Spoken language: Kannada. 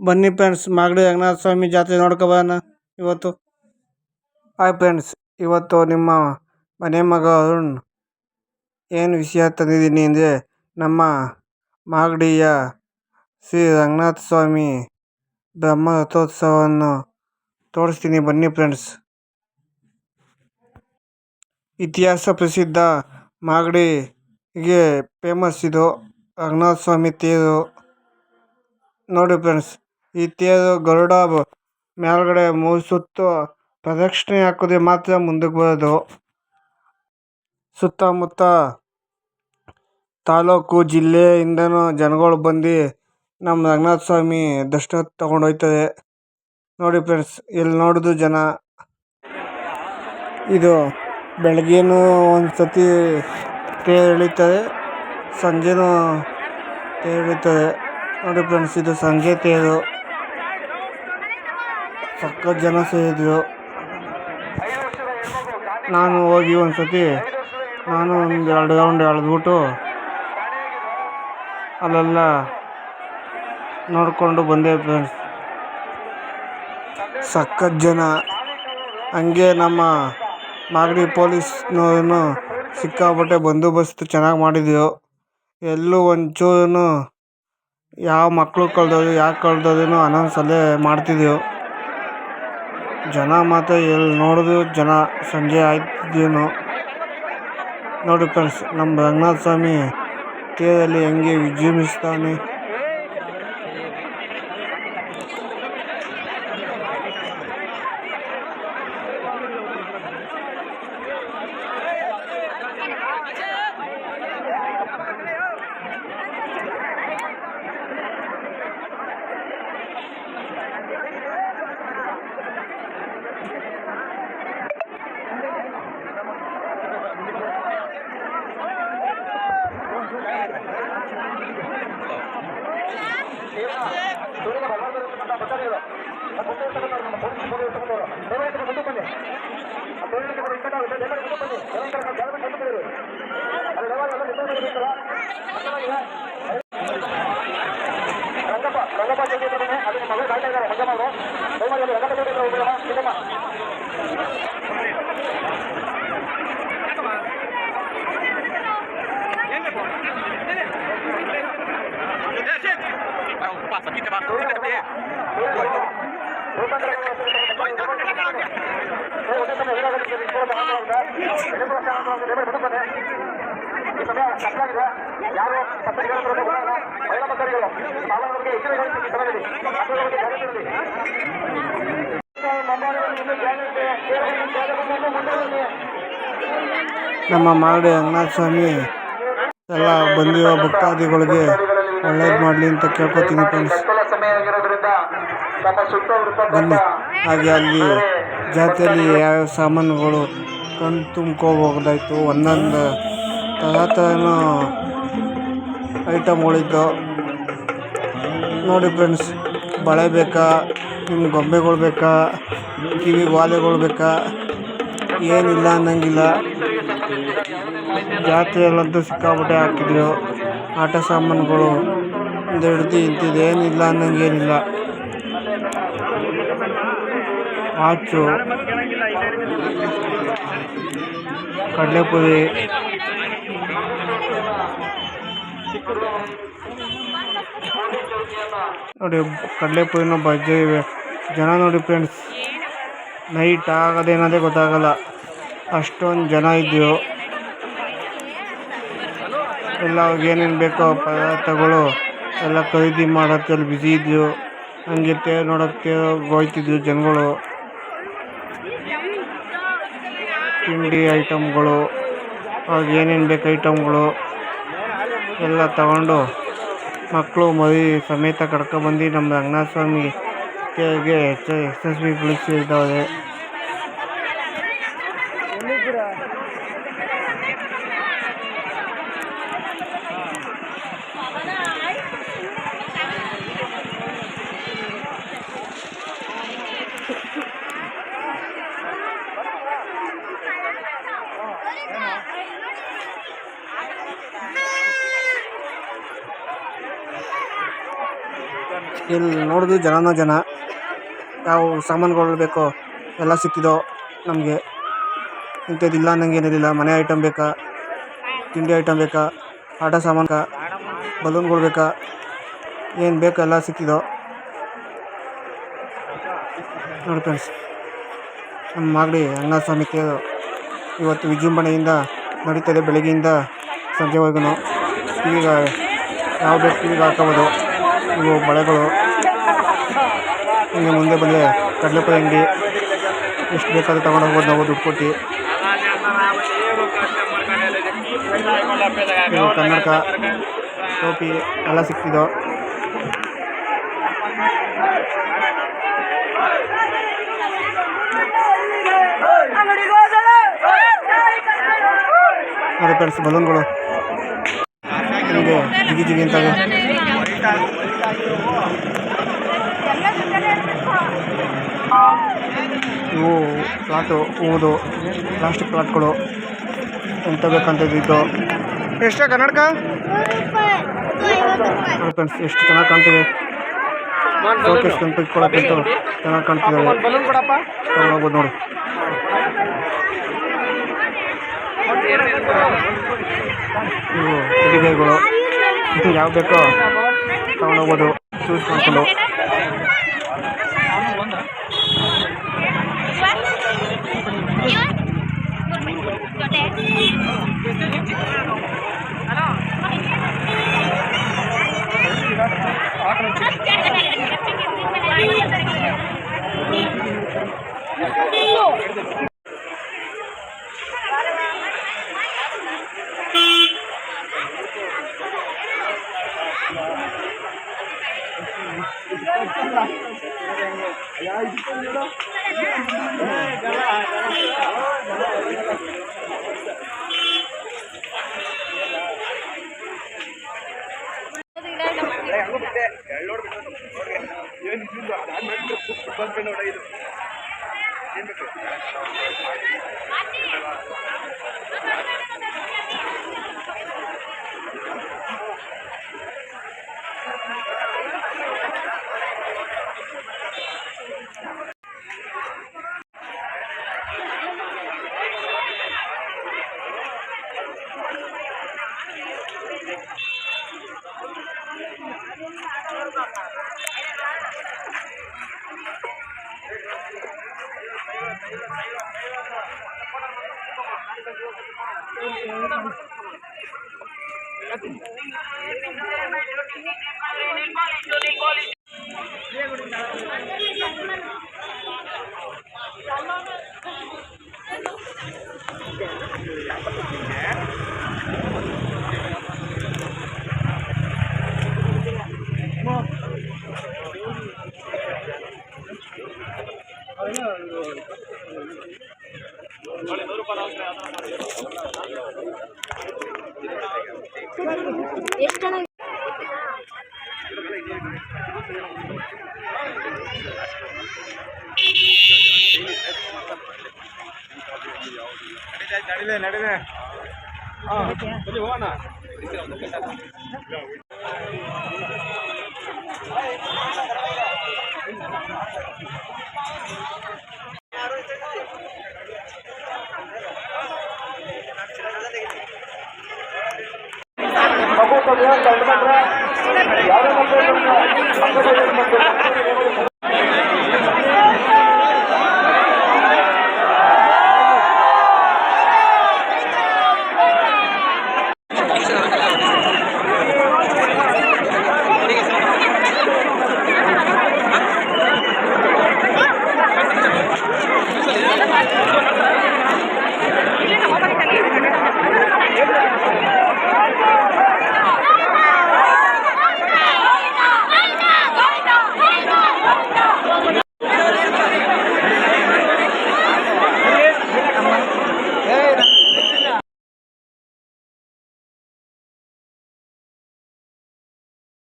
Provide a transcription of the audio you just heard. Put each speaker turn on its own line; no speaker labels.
ಬನ್ನಿ ಫ್ರೆಂಡ್ಸ್, ಮಾಗಡಿ ರಂಗನಾಥ ಸ್ವಾಮಿ ಜಾತ್ರೆ ನೋಡ್ಕೊಬರೋಣ ಇವತ್ತು. ಹಾಯ್ ಫ್ರೆಂಡ್ಸ್, ಇವತ್ತು ನಿಮ್ಮ ಮನೆ ಮಗ ಅರುಣ್ ಏನು ವಿಷಯ ತಂದಿದ್ದೀನಿ ಅಂದರೆ, ನಮ್ಮ ಮಾಗಡಿಯ ಶ್ರೀ ರಂಗನಾಥ ಸ್ವಾಮಿ ಬ್ರಹ್ಮ ರಥೋತ್ಸವವನ್ನು ತೋರಿಸ್ತೀನಿ. ಬನ್ನಿ ಫ್ರೆಂಡ್ಸ್. ಇತಿಹಾಸ ಪ್ರಸಿದ್ಧ ಮಾಗಡಿಗೆ ಫೇಮಸ್ ಇದು ರಂಗನಾಥ ಸ್ವಾಮಿ ತೇರು. ನೋಡಿ ಫ್ರೆಂಡ್ಸ್, ಈ ತೇರು ಗರುಡ ಮೇಲ್ಗಡೆ 3 ಸುತ್ತು ಪ್ರದಕ್ಷಿಣೆ ಹಾಕಿದ್ರೆ ಮಾತ್ರ ಮುಂದಕ್ಕೆ ಬರೋದು. ಸುತ್ತಮುತ್ತ ತಾಲೂಕು ಜಿಲ್ಲೆಯಿಂದನೂ ಜನಗಳು ಬಂದು ನಮ್ಮ ರಂಗನಾಥ ಸ್ವಾಮಿ ದರ್ಶನ ತಗೊಂಡು ಹೋಗ್ತಾರೆ. ನೋಡಿ ಫ್ರೆಂಡ್ಸ್, ಎಲ್ಲಿ ನೋಡಿದ್ರು ಜನ. ಇದು ಬೆಳಗ್ಗೆನೂ ಒಂದು ಸತಿ ತೇರು ಎಳಿತಾರೆ, ಸಂಜೆನೂ ತೇರು ಎಳಿತಾರೆ. ನೋಡಿ ಫ್ರೆಂಡ್ಸ್, ಇದು ಸಂಜೆ ತೇರು. ಸಖತ್ ಜನ ಸೇರಿದ್ರು. ನಾನು ಹೋಗಿ ಒಂದು ಸತಿ ನಾನು ಒಂದು 2 ರೌಂಡ್ ಎಳೆದ್ಬಿಟ್ಟು ಅಲ್ಲೆಲ್ಲ ನೋಡಿಕೊಂಡು ಬಂದೆ ಫ್ರೆಂಡ್ಸ್. ಸಖತ್ ಜನ. ಹಂಗೆ ನಮ್ಮ ಮಾಗಡಿ ಪೊಲೀಸ್ನವ್ರೂ ಸಿಕ್ಕಾಪಟ್ಟೆ ಬಂದೋಬಸ್ತ್ ಚೆನ್ನಾಗಿ ಮಾಡಿದ್ರು. ಎಲ್ಲೂ ಒಂಚೂರು ಯಾವ ಮಕ್ಕಳು ಕಳೆದೋದ್ರು ಯಾಕೆ ಕಳೆದೋದ್ರೂ ಅನೌನ್ಸ್ ಅಲ್ಲೇ ಮಾಡ್ತಿದ್ರು. ಜನ ಮಾತ್ರ ಎಲ್ಲಿ ನೋಡಿದ್ರು ಜನ. ಸಂಜೆ ಆಯ್ತಿದ್ದೇನು. ನೋಡಿ ಫ್ರೆಂಡ್ಸ್, ನಮ್ಮ ರಂಗನಾಥ ಸ್ವಾಮಿ ತೇರಲ್ಲಿ ಹೆಂಗೆ ವಿಜೃಂಭಿಸ್ತಾನೆ. ನಮ್ಮ ಮಾಗಡಿ ರಂಗನಾಥ ಸ್ವಾಮಿ ಎಲ್ಲ ಬಂದಿರೋ ಭಕ್ತಾದಿಗಳಿಗೆ ಒಳ್ಳೇದು ಮಾಡಲಿ ಅಂತ ಕೇಳ್ಕೊತೀನಿ ಫ್ರೆಂಡ್ಸ್. ಬನ್ನಿ. ಹಾಗೆ ಅಲ್ಲಿ ಜಾತ್ರೆಯಲ್ಲಿ ಯಾವ್ಯಾವ ಸಾಮಾನುಗಳು ಕಣ್ಣು ತುಂಬ್ಕೋಬೋದಾಯ್ತು. ಒಂದೊಂದು ಥರನೂ ಐಟಮ್ಗಳಿದ್ದು. ನೋಡಿ ಫ್ರೆಂಡ್ಸ್, ಬಳೆ ಬೇಕಾ, ನಿಮ್ಗೆ ಗೊಂಬೆಗಳು ಬೇಕಾ, ಕಿವಿಗೆ ವಾಲೆಗಳು ಬೇಕಾ, ಏನಿಲ್ಲ ಅನ್ನಂಗಿಲ್ಲ. ಜಾತ್ರೆಯಲ್ಲಂತೂ ಸಿಕ್ಕಾಪಟ್ಟೆ ಹಾಕಿದ್ರು. ಆಟ ಸಾಮಾನುಗಳು ಒಂದು ಹಿಡ್ದು ಇಂಥದ್ದು ಏನಿಲ್ಲ ಅನ್ನಂಗೇನಿಲ್ಲ. ವಾಚು, ಕಡಲೆಪುರಿ, ನೋಡಿ ಕಡಲೆಪುರಿನೂ ಭರ್ಜರಿ ಇವೆ. ಜನ ನೋಡಿ ಫ್ರೆಂಡ್ಸ್, ನೈಟ್ ಆಗೋದೇನೋದೇ ಗೊತ್ತಾಗಲ್ಲ, ಅಷ್ಟೊಂದು ಜನ ಇದ್ದರು. ಎಲ್ಲ ಏನೇನು ಬೇಕೋ ಪದಾರ್ಥಗಳು ಎಲ್ಲ ಖರೀದಿ ಮಾಡೋದ್ರಲ್ಲಿ ಬ್ಯುಸಿ ಇದ್ದರು. ಹಂಗೆ ತೇರು ನೋಡೋಕ್ಕೆ ಹೋಗ್ತಿದ್ರು ಜನಗಳು. ತಿಂಡಿ ಐಟಮ್ಗಳು, ಅವ್ರಿಗೆ ಏನೇನು ಬೇಕು ಐಟಮ್ಗಳು ಎಲ್ಲ ತಗೊಂಡು ಮಕ್ಕಳು ಮರಿ ಸಮೇತ ಕರ್ಕೊಬಂದು ನಮ್ಮ ರಂಗನಾಥ ಸ್ವಾಮಿ ತೇರಿಗೆ ಯಶಸ್ವಿಗೊಳಿಸಿದ್ದಾವೆ. ಇಲ್ಲಿ ನೋಡಿದ್ರು ಜನನೋ ಜನ. ಯಾವ ಸಾಮಾನುಗಳು ಬೇಕೋ ಎಲ್ಲ ಸಿಕ್ತಿದೋ ನಮಗೆ. ಇಂಥದ್ದಿಲ್ಲ ಅನ್ನಂಗೆ ಏನಿರಲಿಲ್ಲ. ಮನೆ ಐಟಮ್ ಬೇಕಾ, ತಿಂಡಿ ಐಟಮ್ ಬೇಕಾ, ಆಟ ಸಾಮಾನು ಬೇಕಾ, ಬಲೂನ್ಗಳು ಬೇಕಾ, ಏನು ಬೇಕೋ ಎಲ್ಲ ಸಿಕ್ತಿದೋ ನೋಡಿ ಫ್ರೆಂಡ್ಸ್. ನಮ್ಮ ಮಾಗಡಿ ರಂಗನಾಥ ಸ್ವಾಮಿ ತೇರು ಇವತ್ತು ವಿಜೃಂಭಣೆಯಿಂದ ನಡೀತದೆ. ಬೆಳಗ್ಗೆಯಿಂದ ಸಂಜೆವರೆಗೂ ಕಿವಿಗೆ ಯಾವ ಬೇಕು ಕಿವಿಗೆ ಹಾಕೋಬೋದು. ಇವು ಬಳೆಗಳು. ಹಿಂಗೆ ಮುಂದೆ ಬಂದರೆ ಕಡಲೆಪುರಿ ಅಂಗಡಿ, ಎಷ್ಟು ಬೇಕಾದ್ರೂ ತಗೊಂಡು ಹೋಗ್ಬೋದು ನಾವು ದುಡ್ಡು ಕೊಟ್ಟು. ಇವು ಕನ್ನಡಕ, ಟೋಪಿ ಎಲ್ಲ ಸಿಕ್ತಿದೋ. ನೋಡಿ ಫ್ರೆಂಡ್ಸ್, ಬಲೂನ್ಗಳು ಹಿಂಗೆ ಜಿಗಿ ಜಿಗಿ ಅಂತವೆ. ಇವು ಪ್ಲಾಟು, ಹೂವುದು, ಪ್ಲಾಸ್ಟಿಕ್ ಪ್ಲಾಟ್ಗಳು ಎಂತ ಬೇಕಂತಿದ್ದು. ಎಷ್ಟೇ ಕನ್ನಡಕ ನೋಡಿ ಫ್ರೆಂಡ್ಸ್, ಎಷ್ಟು ಚೆನ್ನಾಗಿ ಕಾಣ್ತಿವೆ. ಶೋಕೇಸ್ ಅಂತ ಇಟ್ಕೊಳ್ಳೋಕ್ಕಂತೂ ಚೆನ್ನಾಗಿ ಕಾಣ್ತಿದ್ದಾವೆ. ತಗೊಂಡೋಗ್ಬೋದು ನೋಡಿ. ಇವು ಹುಡುಗಿಗಳು ಯಾವ ಬೇಕೋ ತಗೊಂಡೋಗ್ಬೋದು ಚೂಸ್ ಮಾಡಿಕೊಂಡು.
ನಡಿವೆ ಹೋಗೋಣ.